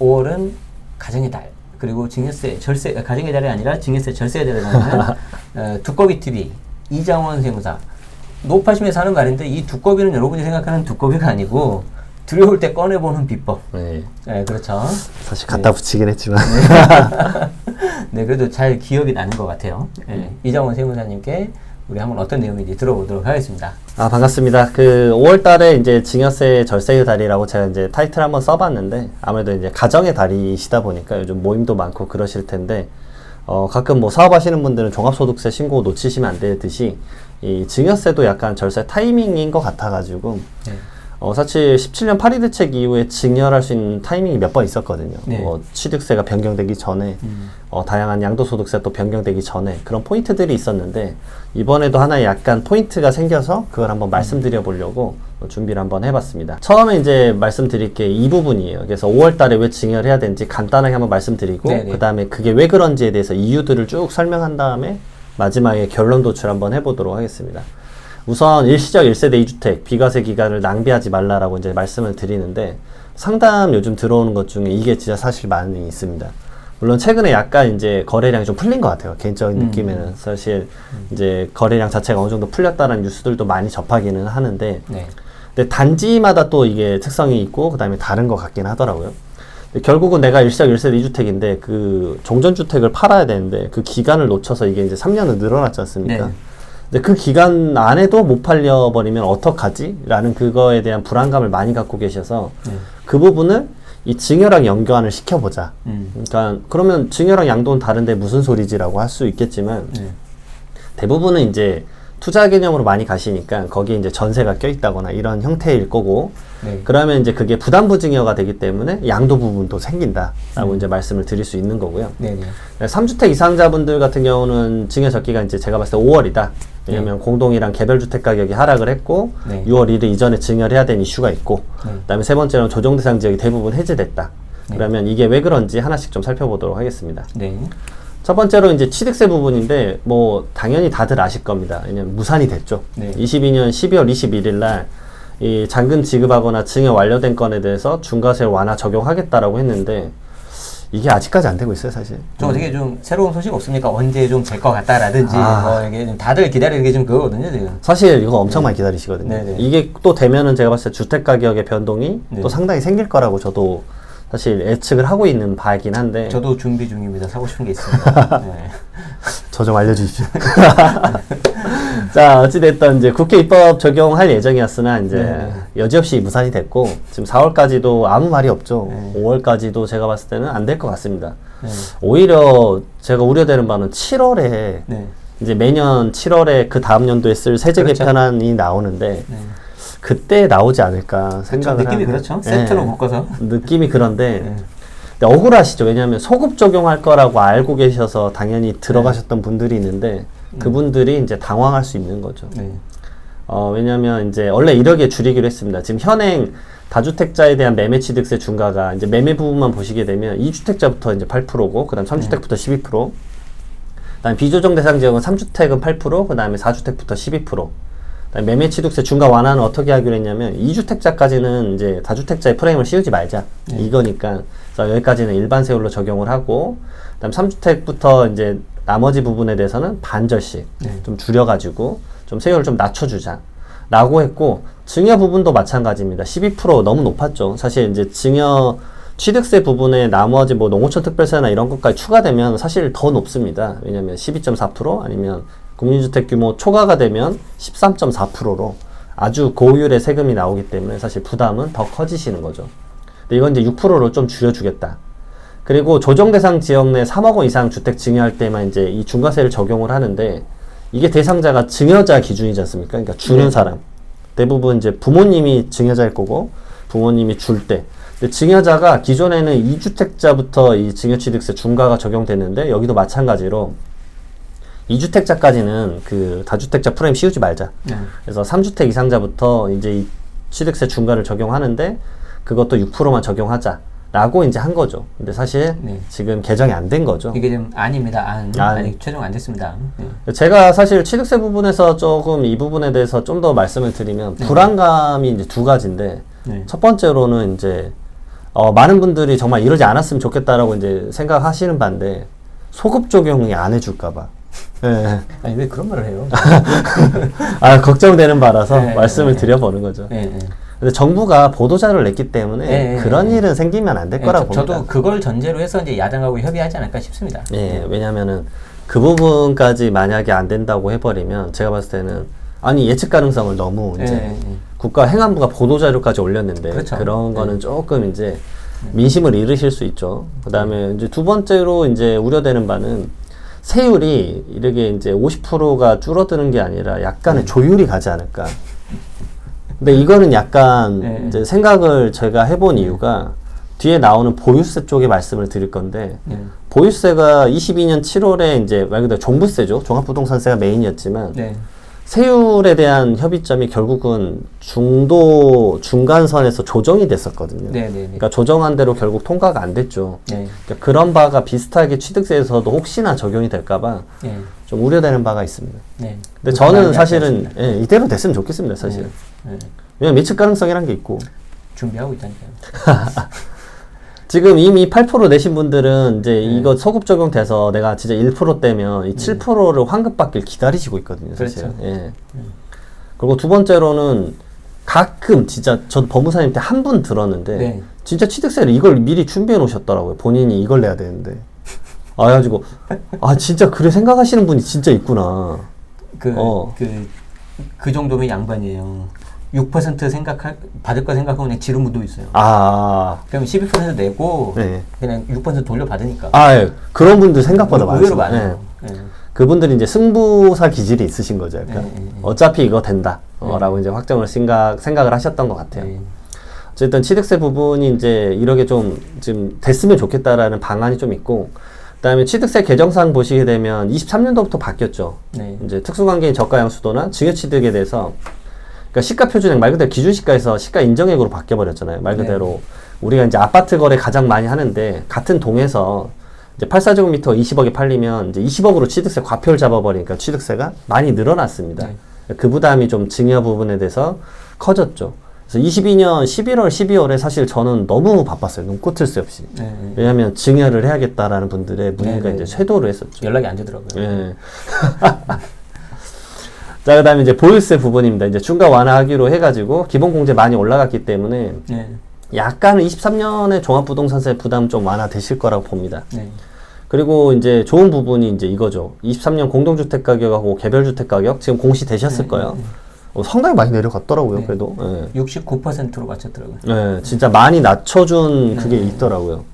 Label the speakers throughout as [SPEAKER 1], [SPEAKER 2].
[SPEAKER 1] 5월은 가정의 달, 그리고 증여세, 절세, 가정의 달이 아니라 증여세, 절세에 들어가는 두꺼비 TV, 이장원 세무사. 높아심에서 하는 말인데 이 두꺼비는 여러분이 생각하는 두꺼비가 아니고 두려울 때 꺼내보는 비법. 네, 그렇죠.
[SPEAKER 2] 사실 갖다 붙이긴 했지만.
[SPEAKER 1] 네, 그래도 잘 기억이 나는 것 같아요. 이장원 세무사님께 우리 한번 어떤 내용인지 들어보도록 하겠습니다.
[SPEAKER 2] 반갑습니다. 5월 달에 이제 증여세 절세의 달이라고 제가 이제 타이틀 한번 써봤는데, 아무래도 이제 가정의 달이시다 보니까 요즘 모임도 많고 그러실 텐데, 가끔 뭐 사업하시는 분들은 종합소득세 신고 놓치시면 안 되듯이, 이 증여세도 약간 절세 타이밍인 것 같아가지고, 사실 17년 8.2 대책 이후에 증여할 수 있는 타이밍이 몇 번 있었거든요. 취득세가 변경되기 전에, 다양한 양도소득세 또 변경되기 전에 그런 포인트들이 있었는데, 이번에도 하나의 약간 포인트가 생겨서 그걸 한번 말씀드려 보려고 준비를 한번 해봤습니다. 처음에 이제 말씀드릴 게 이 부분이에요. 그래서 5월 달에 왜 증여를 해야 되는지 간단하게 한번 말씀드리고, 그 다음에 그게 왜 그런지에 대해서 이유들을 쭉 설명한 다음에 마지막에 결론 도출 한번 해보도록 하겠습니다. 우선 일시적 1세대 2주택 비과세 기간을 낭비하지 말라라고 이제 말씀을 드리는데, 상담 요즘 들어오는 것 중에 이게 진짜 사실 많이 있습니다. 물론 최근에 약간 이제 거래량이 좀 풀린 것 같아요. 개인적인 느낌에는. 사실 이제 거래량 자체가 어느 정도 풀렸다는 뉴스들도 많이 접하기는 하는데, 근데 단지마다 또 이게 특성이 있고 그 다음에 다른 것 같긴 하더라고요. 결국은 내가 일시적 1세대 2주택인데 그 종전주택을 팔아야 되는데 그 기간을 놓쳐서 이게 이제 3년은 늘어났지 않습니까? 근데 그 기간 안에도 못 팔려버리면 어떡하지? 라는 그거에 대한 불안감을 많이 갖고 계셔서 그 부분을 이 증여랑 연관을 시켜보자. 그러니까 그러면 증여랑 양도는 다른데 무슨 소리지라고 할 수 있겠지만 대부분은 이제 투자 개념으로 많이 가시니까 거기에 이제 전세가 껴있다거나 이런 형태일 거고, 그러면 이제 그게 부담부 증여가 되기 때문에 양도 부분도 생긴다라고 이제 말씀을 드릴 수 있는 거고요. 3주택 이상자분들 같은 경우는 증여 적기가 이제 제가 봤을 때 5월이다. 왜냐면 공동이랑 개별주택 가격이 하락을 했고 6월 1일 이전에 증여를 해야 되는 이슈가 있고, 그다음에 세 번째로는 조정대상 지역이 대부분 해제됐다. 그러면 이게 왜 그런지 하나씩 좀 살펴보도록 하겠습니다. 첫 번째로 이제 취득세 부분인데, 뭐 당연히 다들 아실 겁니다. 왜냐면 무산이 됐죠. 22년 12월 21일 날 이 잔금 지급하거나 증여 완료된 건에 대해서 중과세 완화 적용하겠다라고 했는데, 이게 아직까지 안 되고 있어요, 사실.
[SPEAKER 1] 좀 어떻게 좀 새로운 소식 없습니까? 언제 좀 될 것 같다라든지, 이게 좀 다들 기다리는 게 좀 그거거든요, 지금.
[SPEAKER 2] 사실 이거 엄청 많이 기다리시거든요. 이게 또 되면은 제가 봤을 때 주택 가격의 변동이 또 상당히 생길 거라고 저도 사실 예측을 하고 있는 바이긴 한데.
[SPEAKER 1] 저도 준비 중입니다. 사고 싶은 게 있습니다.
[SPEAKER 2] 저 좀 알려주십시오. 자, 어찌됐든 이제 국회 입법 적용할 예정이었으나 이제 여지없이 무산이 됐고, 지금 4월까지도 아무 말이 없죠. 5월까지도 제가 봤을 때는 안 될 것 같습니다. 오히려 제가 우려되는 바는 7월에 이제 매년 7월에 그 다음 연도에 쓸 세제 개편안이 나오는데, 그때 나오지 않을까 생각을
[SPEAKER 1] 느낌이 그렇죠. 세트로 묶어서
[SPEAKER 2] 느낌이 그런데, 근데 억울하시죠. 왜냐하면 소급 적용할 거라고 알고 계셔서 당연히 들어가셨던 분들이 있는데, 그분들이 이제 당황할 수 있는 거죠. 왜냐하면 이제 원래 1억에 줄이기로 했습니다. 지금 현행 다주택자에 대한 매매 취득세 중과가 이제 매매 부분만 보시게 되면 2주택자부터 이제 8%고, 그 다음 3주택부터 12%, 그 다음 비조정 대상 지역은 3주택은 8%, 그 다음에 4주택부터 12%. 매매 취득세 중과 완화는 어떻게 하기로 했냐면 2주택자까지는 이제 다주택자의 프레임을 씌우지 말자. 이거니까. 그래서 여기까지는 일반 세율로 적용을 하고, 그다음 3주택부터 이제 나머지 부분에 대해서는 반절씩 좀 줄여가지고 좀 세율을 좀 낮춰주자. 라고 했고, 증여 부분도 마찬가지입니다. 12% 너무 높았죠. 사실 이제 증여 취득세 부분에 나머지 뭐 농어촌 특별세나 이런 것까지 추가되면 사실 더 높습니다. 왜냐면 12.4% 아니면 국민주택 규모 초과가 되면 13.4%로 아주 고율의 세금이 나오기 때문에 사실 부담은 더 커지시는 거죠. 근데 이건 이제 6%로 좀 줄여주겠다. 그리고 조정대상 지역 내 3억 원 이상 주택 증여할 때만 이제 이 중과세를 적용을 하는데, 이게 대상자가 증여자 기준이지 않습니까? 그러니까 주는 사람. 대부분 이제 부모님이 증여자일 거고, 부모님이 줄 때. 근데 증여자가 기존에는 2주택자부터 이 증여취득세 중과가 적용됐는데, 여기도 마찬가지로 2주택자까지는 그 다주택자 프레임 씌우지 말자. 그래서 3주택 이상자부터 이제 이 취득세 중과를 적용하는데, 그것도 6%만 적용하자. 라고 이제 한 거죠. 근데 사실 지금 개정이 안 된 거죠.
[SPEAKER 1] 이게 좀 아닙니다. 아직 최종 안 됐습니다.
[SPEAKER 2] 제가 사실 취득세 부분에서 조금 이 부분에 대해서 좀 더 말씀을 드리면, 불안감이 이제 두 가지인데, 첫 번째로는 이제 많은 분들이 정말 이러지 않았으면 좋겠다라고 이제 생각하시는 반대 소급 적용이 안 해줄까봐. 예.
[SPEAKER 1] 아니 왜 그런 말을 해요?
[SPEAKER 2] 걱정되는 바라서
[SPEAKER 1] 네,
[SPEAKER 2] 말씀을
[SPEAKER 1] 네,
[SPEAKER 2] 드려보는 거죠.
[SPEAKER 1] 네.
[SPEAKER 2] 근데 정부가 보도자료를 냈기 때문에
[SPEAKER 1] 네,
[SPEAKER 2] 그런
[SPEAKER 1] 네.
[SPEAKER 2] 일은 생기면 안 될 거라고 봅니다.
[SPEAKER 1] 저도 그걸 전제로 해서 이제 야당하고 협의하지 않을까 싶습니다.
[SPEAKER 2] 예, 왜냐면은 그 부분까지 만약에 안 된다고 해버리면 제가 봤을 때는 아니 예측 가능성을 너무 이제 국가 행안부가 보도자료까지 올렸는데
[SPEAKER 1] 그렇죠.
[SPEAKER 2] 그런 거는 조금 이제 민심을 잃으실 수 있죠. 그다음에 이제 두 번째로 이제 우려되는 바는 세율이 이렇게 이제 50%가 줄어드는 게 아니라 약간의 조율이 가지 않을까. 근데 이거는 약간 이제 생각을 제가 해본 이유가 뒤에 나오는 보유세 쪽에 말씀을 드릴 건데 보유세가 22년 7월에 이제 말 그대로 종부세죠. 종합부동산세가 메인이었지만 세율에 대한 협의점이 결국은 중간선에서 조정이 됐었거든요. 그러니까 조정한 대로 결국 통과가 안 됐죠. 그러니까 그런 바가 비슷하게 취득세에서도 혹시나 적용이 될까봐 좀 우려되는 바가 있습니다. 근데 저는 사실은 이대로 됐으면 좋겠습니다. 사실은. 왜냐면 예측 가능성이란 게 있고.
[SPEAKER 1] 준비하고 있다니까요.
[SPEAKER 2] 지금 이미 8% 내신 분들은 이제 이거 소급 적용돼서 내가 진짜 1%대면 이 7%를 환급받길 기다리시고 있거든요, 사실.
[SPEAKER 1] 그렇죠.
[SPEAKER 2] 예. 그리고 두 번째로는 가끔 진짜 저 법무사님한테 한 분 들었는데 진짜 취득세를 이걸 미리 준비해 놓으셨더라고요. 본인이 이걸 내야 되는데. 그래가지고 진짜 그래 생각하시는 분이 진짜 있구나.
[SPEAKER 1] 그 정도면 양반이에요. 6% 받을 거 생각하고 그냥 지름 묻어 있어요. 그럼 12% 내고 그냥 6% 돌려받으니까.
[SPEAKER 2] 그런 분들 생각보다
[SPEAKER 1] 의외로
[SPEAKER 2] 많아요.
[SPEAKER 1] 많아요.
[SPEAKER 2] 그분들이 이제 승부사 기질이 있으신 거죠. 약간. 어차피 이거 된다. 라고 이제 확정을 생각을 하셨던 것 같아요. 어쨌든 취득세 부분이 이제 이렇게 좀 지금 됐으면 좋겠다라는 방안이 좀 있고, 그다음에 취득세 개정상 보시게 되면 23년도부터 바뀌었죠. 이제 특수관계인 저가양수도나 증여취득에 대해서 그러니까 시가 표준액 말 그대로 기준시가에서 시가 인정액으로 바뀌어버렸잖아요. 말 그대로 우리가 이제 아파트 거래 가장 많이 하는데 같은 동에서 이제 84제곱미터 20억에 팔리면 이제 20억으로 취득세 과표를 잡아버리니까 취득세가 많이 늘어났습니다. 그 부담이 좀 증여 부분에 대해서 커졌죠. 그래서 22년 11월, 12월에 사실 저는 너무 바빴어요. 눈꽃을 새 없이. 왜냐하면 증여를 해야겠다라는 분들의 문의가 이제 쇄도를 했었죠.
[SPEAKER 1] 연락이 안 되더라고요.
[SPEAKER 2] 자, 그 다음에 이제 보유세 부분입니다. 이제 중과 완화하기로 해가지고 기본공제 많이 올라갔기 때문에 약간은 23년에 종합부동산세 부담 좀 완화되실 거라고 봅니다. 그리고 이제 좋은 부분이 이제 이거죠. 23년 공동주택 가격하고 개별주택 가격 지금 공시되셨을 거예요. 상당히 많이 내려갔더라고요. 그래도
[SPEAKER 1] 69%로 맞췄더라고요.
[SPEAKER 2] 진짜 많이 낮춰준 그게 있더라고요.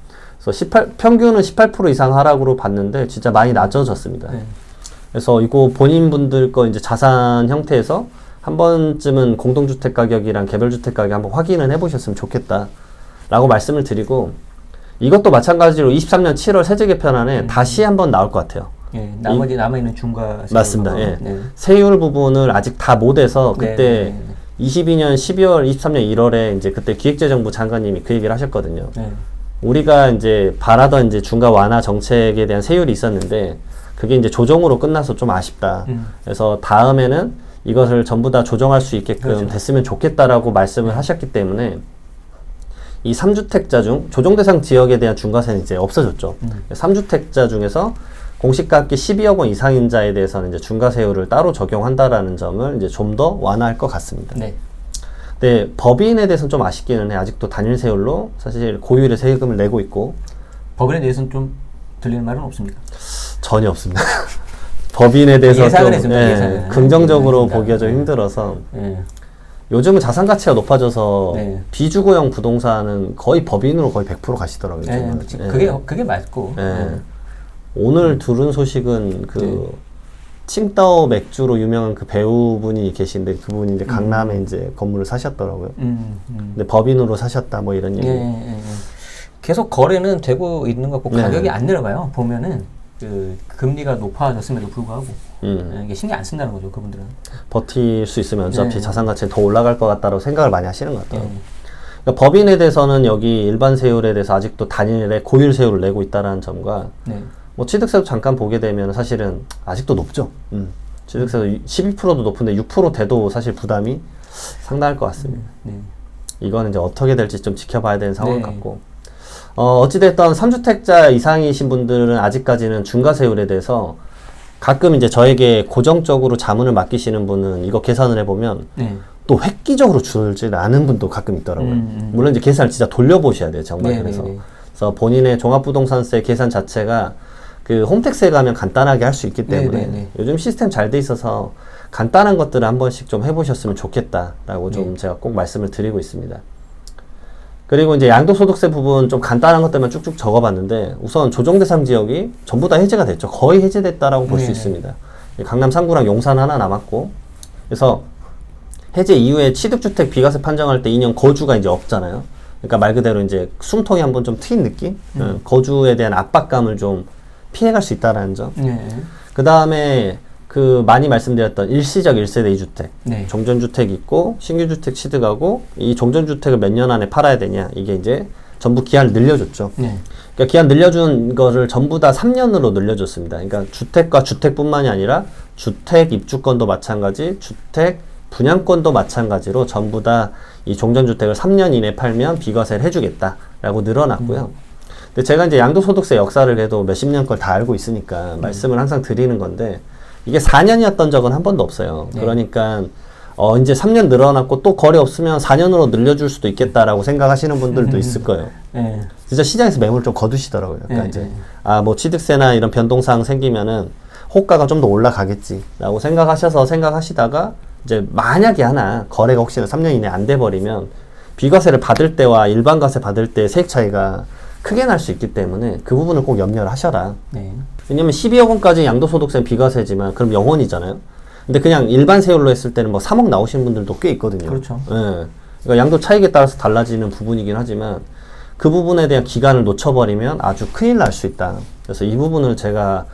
[SPEAKER 2] 그래서 평균은 18% 이상 하락으로 봤는데 진짜 많이 낮아졌습니다. 그래서 이거 본인분들 거 이제 자산 형태에서 한 번쯤은 공동주택 가격이랑 개별주택 가격 한번 확인을 해보셨으면 좋겠다 라고 말씀을 드리고, 이것도 마찬가지로 23년 7월 세제 개편안에 다시 한번 나올 것 같아요.
[SPEAKER 1] 나머지 남아있는 중과
[SPEAKER 2] 맞습니다. 세율 부분을 아직 다 못해서 그때 22년 12월, 23년 1월에 이제 그때 기획재정부 장관님이 그 얘기를 하셨거든요. 우리가 이제 바라던 이제 중과 완화 정책에 대한 세율이 있었는데 그게 이제 조정으로 끝나서 좀 아쉽다. 그래서 다음에는 이것을 전부 다 조정할 수 있게끔 됐으면 좋겠다라고 말씀을 하셨기 때문에 이 3주택자 중 조정 대상 지역에 대한 중과세는 이제 없어졌죠. 3주택자 중에서 공시가압기 12억 원 이상인 자에 대해서는 이제 중과세율을 따로 적용한다라는 점을 이제 좀 더 완화할 것 같습니다. 근데 법인에 대해서는 좀 아쉽기는 해. 아직도 단일 세율로 사실 고율의 세금을 내고 있고.
[SPEAKER 1] 법인에 대해서는 좀 들리는 말은 없습니까?
[SPEAKER 2] 전혀 없습니다. 법인에 대해서
[SPEAKER 1] 예상을
[SPEAKER 2] 좀
[SPEAKER 1] 했습니다.
[SPEAKER 2] 긍정적으로 보기가 좀 힘들어서 요즘은 자산 가치가 높아져서 비주거형 부동산은 거의 법인으로 거의 100% 가시더라고요.
[SPEAKER 1] 그게 맞고.
[SPEAKER 2] 오늘 들은 소식은 그 칭따오 맥주로 유명한 그 배우분이 계신데 그분이 이제 강남에 이제 건물을 사셨더라고요. 근데 법인으로 사셨다 뭐 이런 얘기.
[SPEAKER 1] 계속 거래는 되고 있는 것 같고 가격이 안 내려가요. 보면은 그 금리가 높아졌음에도 불구하고 이게 신경 안 쓴다는 거죠. 그분들은
[SPEAKER 2] 버틸 수 있으면 어차피 자산 가치가 더 올라갈 것 같다고 생각을 많이 하시는 것 같아요. 그러니까 법인에 대해서는 여기 일반 세율에 대해서 아직도 단일의 고율 세율을 내고 있다는 점과 뭐 취득세도 잠깐 보게 되면 사실은 아직도 높죠. 취득세도 12%도 높은데 6% 돼도 사실 부담이 상당할 것 같습니다. 이거는 이제 어떻게 될지 좀 지켜봐야 되는 상황 같고. 어찌됐든 3주택자 이상이신 분들은 아직까지는 중과세율에 대해서 가끔 이제 저에게 고정적으로 자문을 맡기시는 분은 이거 계산을 해보면
[SPEAKER 1] 네.
[SPEAKER 2] 또 획기적으로 줄지 않은 분도 가끔 있더라고요. 물론 이제 계산을 진짜 돌려보셔야 돼요. 정말.
[SPEAKER 1] 네,
[SPEAKER 2] 그래서.
[SPEAKER 1] 네, 네.
[SPEAKER 2] 그래서 본인의 종합부동산세 계산 자체가 그 홈택스에 가면 간단하게 할 수 있기 때문에
[SPEAKER 1] 네, 네, 네.
[SPEAKER 2] 요즘 시스템 잘 돼 있어서 간단한 것들을 한 번씩 좀 해보셨으면 좋겠다라고 좀 제가 꼭 말씀을 드리고 있습니다. 그리고 이제 양도소득세 부분 좀 간단한 것들만 쭉쭉 적어봤는데 우선 조정대상 지역이 전부 다 해제가 됐죠. 거의 해제됐다라고 볼 수
[SPEAKER 1] 네.
[SPEAKER 2] 있습니다. 강남 3구랑 용산 하나 남았고 그래서 해제 이후에 취득주택 비과세 판정할 때 2년 거주가 이제 없잖아요. 그러니까 말 그대로 이제 숨통이 한번 좀 트인 느낌? 거주에 대한 압박감을 좀 피해갈 수 있다라는 점.
[SPEAKER 1] 네.
[SPEAKER 2] 그 다음에 그 많이 말씀드렸던 일시적 1세대 2주택.
[SPEAKER 1] 네.
[SPEAKER 2] 종전주택 있고 신규주택 취득하고 이 종전주택을 몇 년 안에 팔아야 되냐. 이게 이제 전부 기한을 늘려줬죠.
[SPEAKER 1] 네.
[SPEAKER 2] 그러니까 기한 늘려준 거를 전부 다 3년으로 늘려줬습니다. 그러니까 주택과 주택뿐만이 아니라 주택 입주권도 마찬가지, 주택 분양권도 마찬가지로 전부 다 이 종전주택을 3년 이내 팔면 비과세를 해주겠다라고 늘어났고요. 근데 제가 이제 양도소득세 역사를 해도 몇십 년 걸 다 알고 있으니까 말씀을 항상 드리는 건데 이게 4년이었던 적은 한 번도 없어요.
[SPEAKER 1] 네.
[SPEAKER 2] 그러니까 이제 3년 늘어났고 또 거래 없으면 4년으로 늘려줄 수도 있겠다라고 생각하시는 분들도 있을 거예요.
[SPEAKER 1] 네.
[SPEAKER 2] 진짜 시장에서 매물 좀 거두시더라고요. 그러니까
[SPEAKER 1] 네,
[SPEAKER 2] 이제
[SPEAKER 1] 네.
[SPEAKER 2] 뭐 취득세나 이런 변동사항 생기면은 호가가 좀 더 올라가겠지라고 생각하시다가 이제 만약에 하나 거래가 혹시나 3년 이내 안 돼 버리면 비과세를 받을 때와 일반 과세 받을 때 세액 차이가 크게 날 수 있기 때문에 그 부분을 꼭 염려를 하셔라.
[SPEAKER 1] 네.
[SPEAKER 2] 왜냐면 12억 원까지 양도소득세는 비과세지만 그럼 영원이잖아요. 근데 그냥 일반 세율로 했을 때는 뭐 3억 나오시는 분들도 꽤 있거든요.
[SPEAKER 1] 그렇죠.
[SPEAKER 2] 예. 그러니까 양도 차익에 따라서 달라지는 부분이긴 하지만 그 부분에 대한 기간을 놓쳐버리면 아주 큰일 날 수 있다. 그래서 이 부분을 제가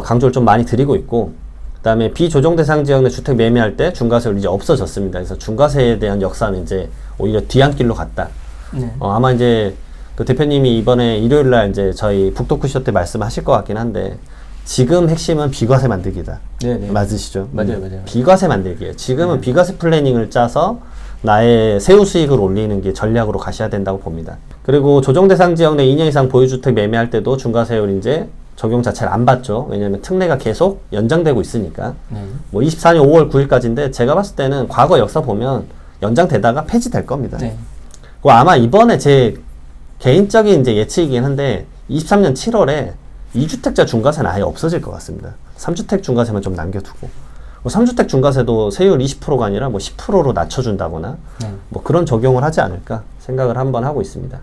[SPEAKER 2] 강조를 좀 많이 드리고 있고 그 다음에 비조정 대상 지역 내 주택 매매할 때 중과세율 이제 없어졌습니다. 그래서 중과세에 대한 역사는 이제 오히려 뒤안길로 갔다.
[SPEAKER 1] 네.
[SPEAKER 2] 아마 이제 그 대표님이 이번에 일요일 날 이제 저희 북토크쇼 때 말씀하실 것 같긴 한데 지금 핵심은 비과세 만들기다.
[SPEAKER 1] 네네.
[SPEAKER 2] 맞으시죠?
[SPEAKER 1] 맞아요, 맞아요.
[SPEAKER 2] 비과세 만들기예요. 지금은 비과세 플래닝을 짜서 나의 세후 수익을 올리는 게 전략으로 가셔야 된다고 봅니다. 그리고 조정 대상 지역 내 2년 이상 보유주택 매매할 때도 중과세율 이제 적용 자체를 안 받죠. 왜냐면 특례가 계속 연장되고 있으니까.
[SPEAKER 1] 네.
[SPEAKER 2] 뭐 24년 5월 9일까지인데 제가 봤을 때는 과거 역사 보면 연장되다가 폐지될 겁니다.
[SPEAKER 1] 네.
[SPEAKER 2] 그리고 아마 이번에 제 개인적인 이제 예측이긴 한데 23년 7월에 2주택자 중과세는 아예 없어질 것 같습니다. 3주택 중과세만 좀 남겨두고 3주택 중과세도 세율 20%가 아니라 뭐 10%로 낮춰준다거나
[SPEAKER 1] 네.
[SPEAKER 2] 뭐 그런 적용을 하지 않을까 생각을 한번 하고 있습니다.